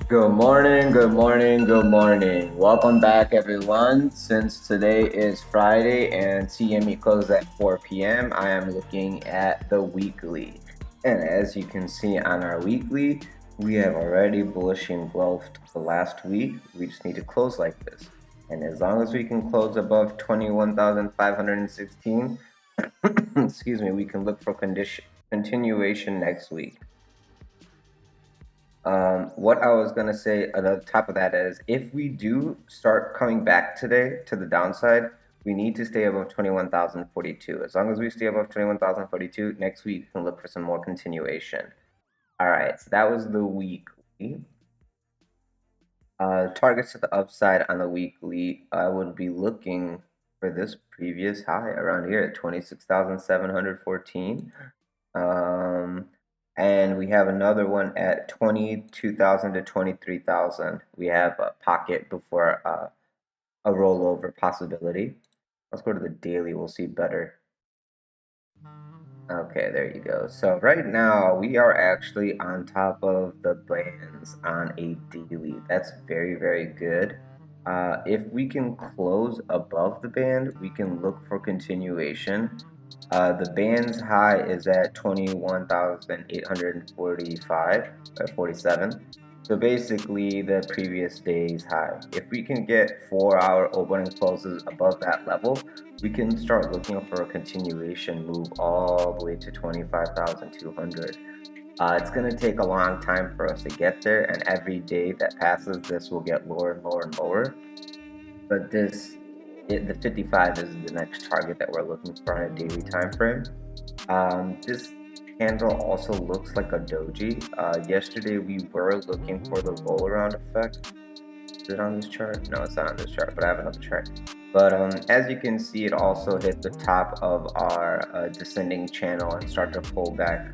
Good morning, good morning, good morning. Welcome back, everyone. Since today is Friday and CME closes at 4 p.m., I am looking at the weekly. And as you can see on our weekly, we have already bullish engulfed the last week. We just need to close like this. And as long as we can close above 21,516, excuse me, we can look for continuation next week. What I was going to say on the top of that is if we do start coming back today to the downside, we need to stay above 21,042. As long as we stay above 21,042, next week we can look for some more continuation. All right, so that was the weekly. Targets to the upside on the weekly, I would be looking for this previous high around here at 26,714. And we have another one at 22,000 to 23,000. We have a pocket before a rollover possibility. Let's go to the daily, we'll see better. Okay, there you go. So right now we are actually on top of the bands on a daily. That's very, very good. If we can close above the band, we can look for continuation. The band's high is at 21,845 or 47. So basically the previous day's high. If we can get 4-hour opening closes above that level, we can start looking for a continuation move all the way to 25,200. It's going to take a long time for us to get there, and every day that passes, this will get lower and lower and lower. But the 55 is the next target that we're looking for on a daily time frame. This candle also looks like a doji. Yesterday we were looking for the roll around effect. Is it on this chart? No, it's not on this chart, but I have another chart. But as you can see, it also hit the top of our descending channel and start to pull back.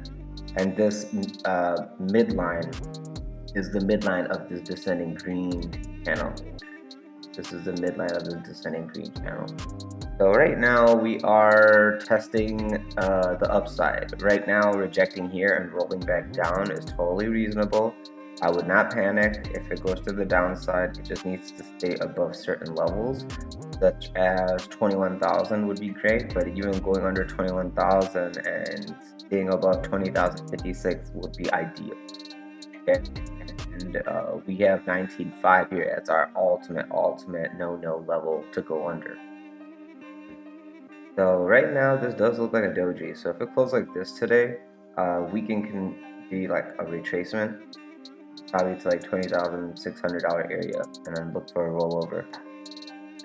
And this midline is the midline of this descending green channel. This is the midline of the descending green channel. So right now we are testing the upside. Right now rejecting here and rolling back down is totally reasonable. I would not panic if it goes to the downside. It just needs to stay above certain levels, such as 21,000 would be great, but even going under 21,000 and staying above 20,056 would be ideal. Okay. And we have 19.5 here as our ultimate no level to go under. So right now this does look like a doji. So if it closes like this today, weekend can be like a retracement, probably to like $20,600 area, and then look for a rollover.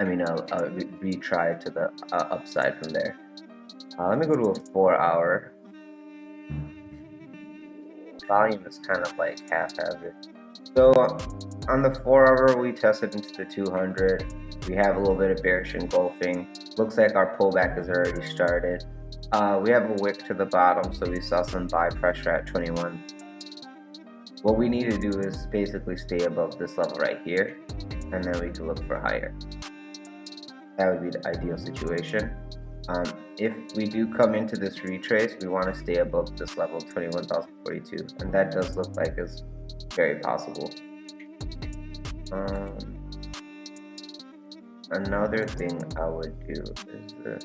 I mean, a retry to the upside from there. Let me go to a 4-hour. Volume is kind of like haphazard. So on the 4-hour, we tested into the 200. We have a little bit of bearish engulfing. Looks like our pullback has already started. We have a wick to the bottom, so we saw some buy pressure at 21. What we need to do is basically stay above this level right here, and then we can look for higher. That would be the ideal situation. If we do come into this retrace, we want to stay above this level, 21,042, and that does look like it's very possible. Another thing I would do is this.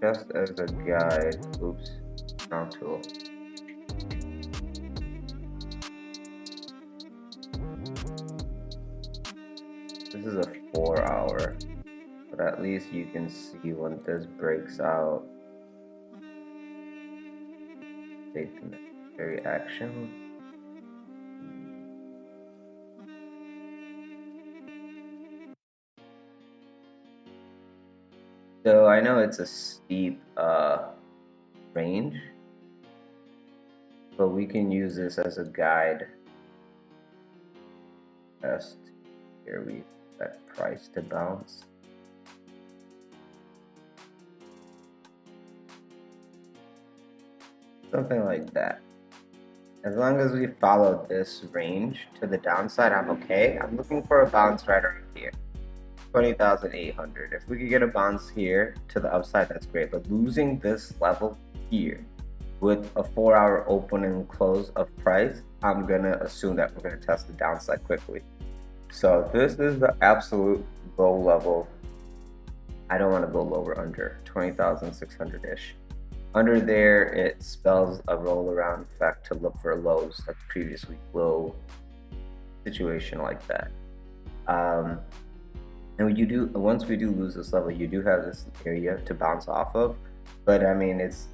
Just as a guide, oops, wrong tool. This is a 4-hour, but at least you can see when this breaks out, take the necessary action. So I know it's a steep range, but we can use this as a guide. Best here we expect price to bounce. Something like that. As long as we follow this range to the downside, I'm okay. I'm looking for a bounce right around here. 20,800. If we could get a bounce here to the upside, that's great. But losing this level here with a 4-hour open and close of price, I'm gonna assume that we're gonna test the downside quickly. So this is the absolute low level. I don't want to go lower under 20,600-ish. Under there, it spells a roll around effect to look for lows, like previous week low situation like that. And once we do lose this level, you do have this area to bounce off of. But I mean, it's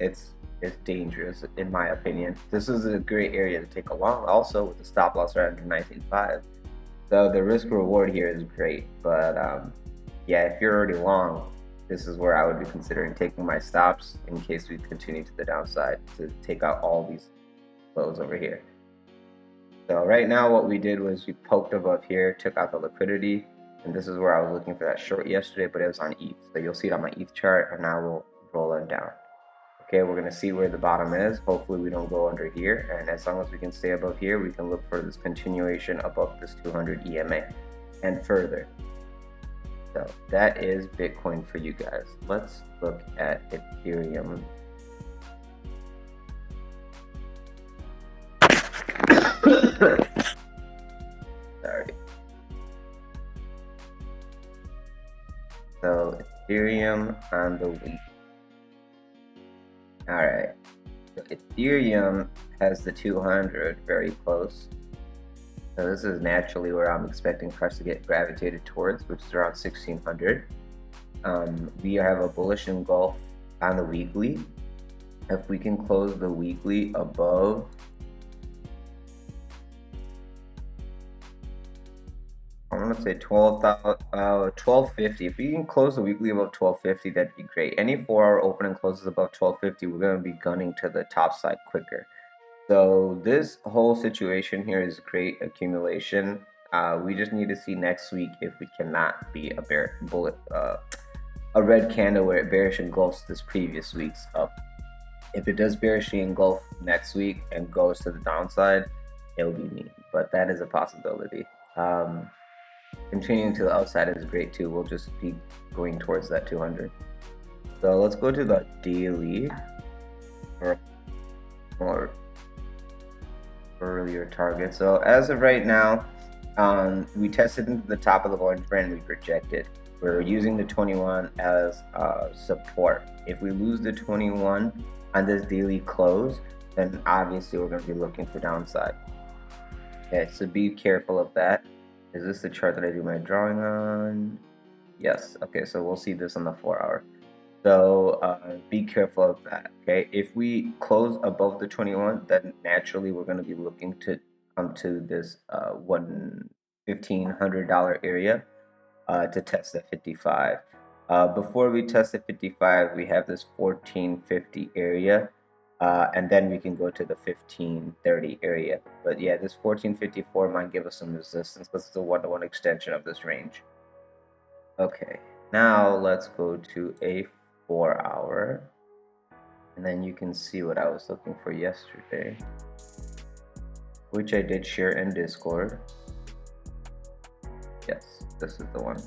dangerous in my opinion. This is a great area to take along. Also, with the stop loss right under 19.5. So the risk reward here is great, but yeah, if you're already long, this is where I would be considering taking my stops in case we continue to the downside to take out all these lows over here. So right now what we did was we poked above here, took out the liquidity, and this is where I was looking for that short yesterday, but it was on ETH. So you'll see it on my ETH chart, and now we'll roll it down. Okay, we're gonna see where the bottom is. Hopefully we don't go under here, and as long as we can stay above here, we can look for this continuation above this 200 EMA and further. So that is Bitcoin for you guys. Let's look at Ethereum. Sorry. So Ethereum on the week. All right. So Ethereum has the 200 very close. So this is naturally where I'm expecting price to get gravitated towards, which is around 1600. We have a bullish engulf on the weekly. If we can close the weekly above I'm gonna say 1250. If we can close the weekly above 1250, that'd be great. Any 4-hour opening closes above 1250, we're gonna be gunning to the top side quicker. So this whole situation here is great accumulation. We just need to see next week if we cannot be a red candle where it bearish engulfs this previous week's up. If it does bearishly engulf next week and goes to the downside, it'll be neat, but that is a possibility. Continuing to the upside is great too. We'll just be going towards that 200. So let's go to the daily or earlier target. So as of right now, we tested into the top of the Bollinger Band, we rejected. We're using the 21 as support. If we lose the 21 on this daily close, then obviously we're going to be looking for downside. Okay, so be careful of that. Is this the chart that I do my drawing on? Yes. Okay, so we'll see this on the 4-hour. So be careful of that. Okay, if we close above the 21, then naturally we're going to be looking to come to this $1,500 area to test the 55. Before we test the 55, we have this 1450 area. And then we can go to the 1530 area. But yeah, this 1454 might give us some resistance because it's a 1-to-1 extension of this range. Okay, now let's go to a 4-hour. And then you can see what I was looking for yesterday, which I did share in Discord. Yes, this is the one.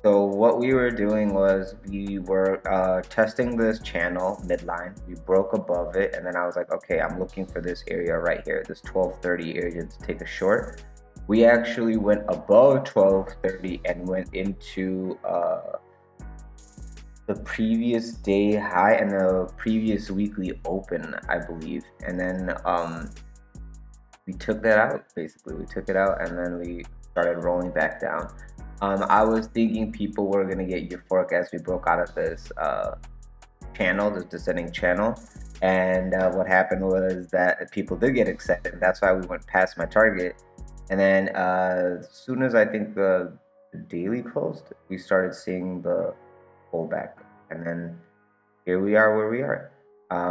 So what we were doing was we were testing this channel midline. We broke above it, and then I was like, okay, I'm looking for this area right here, this 1230 area to take a short. We actually went above 1230 and went into the previous day high and the previous weekly open, I believe. And then we took that out, basically. We took it out and then we started rolling back down. I was thinking people were going to get euphoric as we broke out of this channel, this descending channel. And what happened was that people did get excited. That's why we went past my target. And then as soon as I think the daily closed, we started seeing the pullback. And then here we are where we are.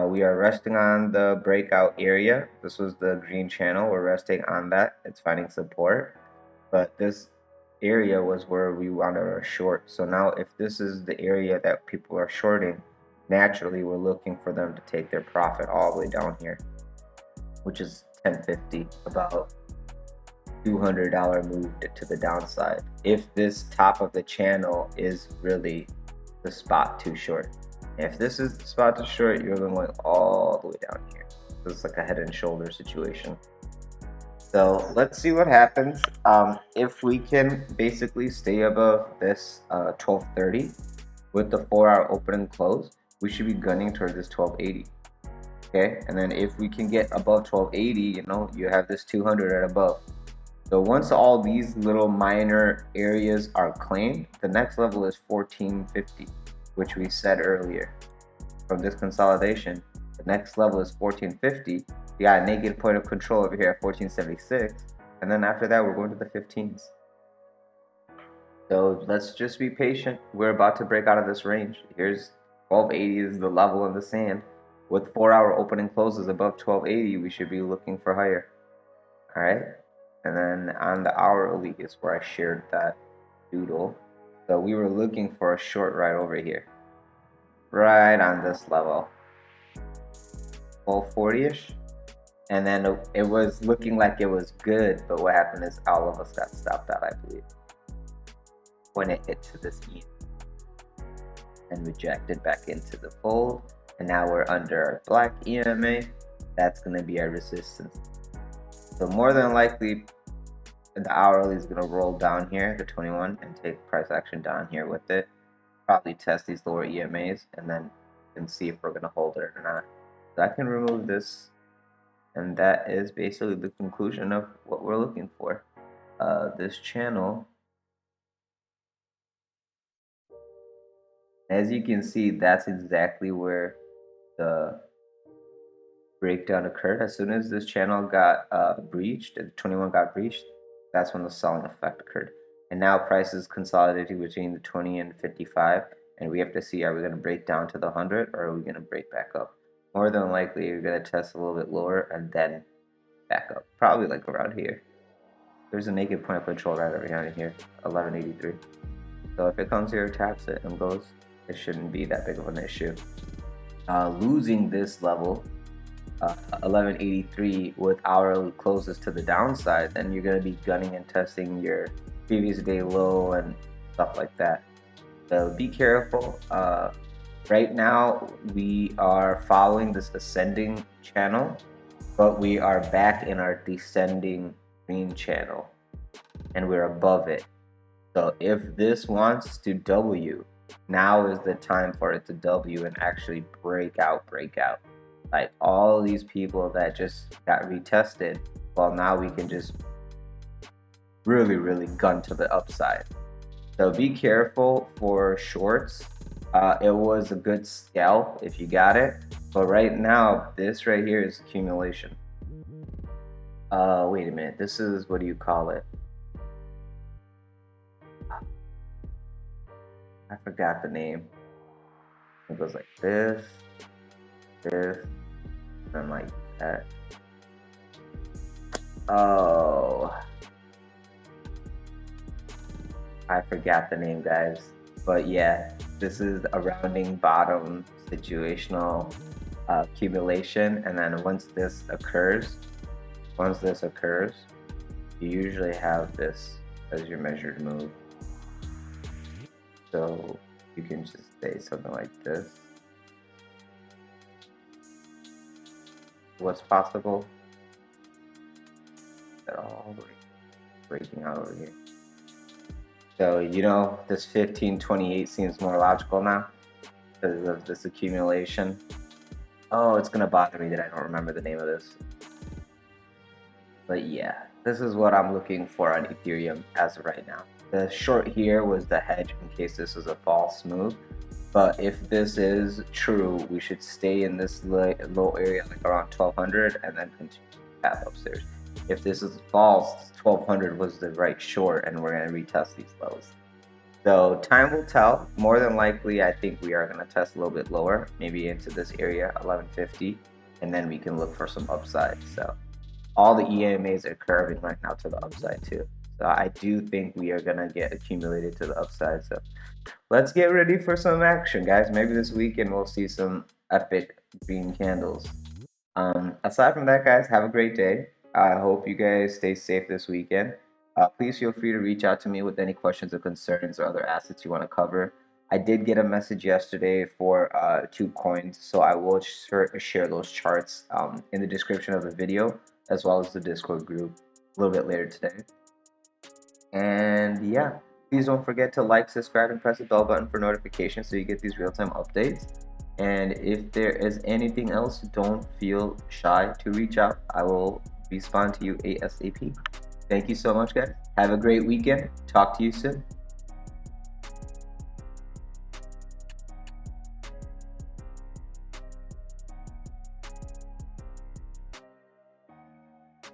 We are resting on the breakout area. This was the green channel. We're resting on that. It's finding support. But this area was where we wanted our short. So now if this is the area that people are shorting, naturally we're looking for them to take their profit all the way down here, which is 1050, about $200 move to the downside if this top of the channel is really the spot too short. If this is the spot to short, you're going all the way down here. This is like a head and shoulder situation. So let's see what happens. If we can basically stay above this 1230 with the 4-hour open and close, we should be gunning towards this 1280. Okay, and then if we can get above 1280, you know, you have this 200 right above. So once all these little minor areas are claimed, the next level is 1450, which we said earlier. From this consolidation, the next level is 1450. You got a negative point of control over here at 1476, and then after that we're going to the 15s. So let's just be patient. We're about to break out of this range. Here's 1280 is the level in the sand. With 4-hour open and closes above 1280, we should be looking for higher. All right, and then on the hourly is where I shared that doodle. So we were looking for a short right over here, right on this level, 1240-ish. And then it was looking like it was good, but what happened is all of us got stopped out, I believe, when it hit to this E and rejected back into the fold. And now we're under our black EMA. That's going to be our resistance. So more than likely, the hourly is going to roll down here to 21 and take price action down here with it. Probably test these lower EMAs and then and see if we're going to hold it or not. So I can remove this, and that is basically the conclusion of what we're looking for. This channel, as you can see, that's exactly where the breakdown occurred. As soon as this channel got breached, the 21 got breached, that's when the selling effect occurred. And now prices consolidating between the 20 and 55, and we have to see, are we going to break down to the 100 or are we going to break back up? More than likely, you're going to test a little bit lower and then back up, probably like around here. There's a negative point of control right over here, 1183. So if it comes here, taps it and goes, it shouldn't be that big of an issue. Losing this level, 1183 with hourly closes to the downside, then you're going to be gunning and testing your previous day low and stuff like that. So be careful. Right now we are following this ascending channel, but we are back in our descending green channel and we're above it. So if this wants to W, now is the time for it to W and actually break out. Like all these people that just got retested, well, now we can just really gun to the upside. So be careful for shorts. It was a good scalp if you got it, but right now this right here is accumulation. Wait a minute, this is, what do you call it? I forgot the name. It goes like this, and like that. Oh, I forgot the name, guys. But yeah, this is a rounding bottom situational accumulation, and then once this occurs, you usually have this as your measured move. So you can just say something like this. What's possible? They're all breaking out over here. So, you know, this 1528 seems more logical now because of this accumulation. Oh, it's gonna bother me that I don't remember the name of this. But yeah, this is what I'm looking for on Ethereum as of right now. The short here was the hedge in case this is a false move. But if this is true, we should stay in this low area, like around 1200, and then continue to path upstairs. If this is false, 1200 was the right short, and we're going to retest these lows. So time will tell. More than likely, I think we are going to test a little bit lower, maybe into this area, 1150, and then we can look for some upside. So all the EMAs are curving right now to the upside too. So I do think we are gonna get accumulated to the upside. So let's get ready for some action, guys. Maybe this weekend we'll see some epic green candles. Aside from that, guys, have a great day. I hope you guys stay safe this weekend. Please feel free to reach out to me with any questions or concerns or other assets you want to cover. I did get a message yesterday for 2 coins, so I will share those charts in the description of the video, as well as the Discord group a little bit later today. And yeah, please don't forget to like, subscribe, and press the bell button for notifications so you get these real-time updates. And if there is anything else, don't feel shy to reach out. I will respond to you ASAP. Thank you so much, guys. Have a great weekend. Talk to you soon.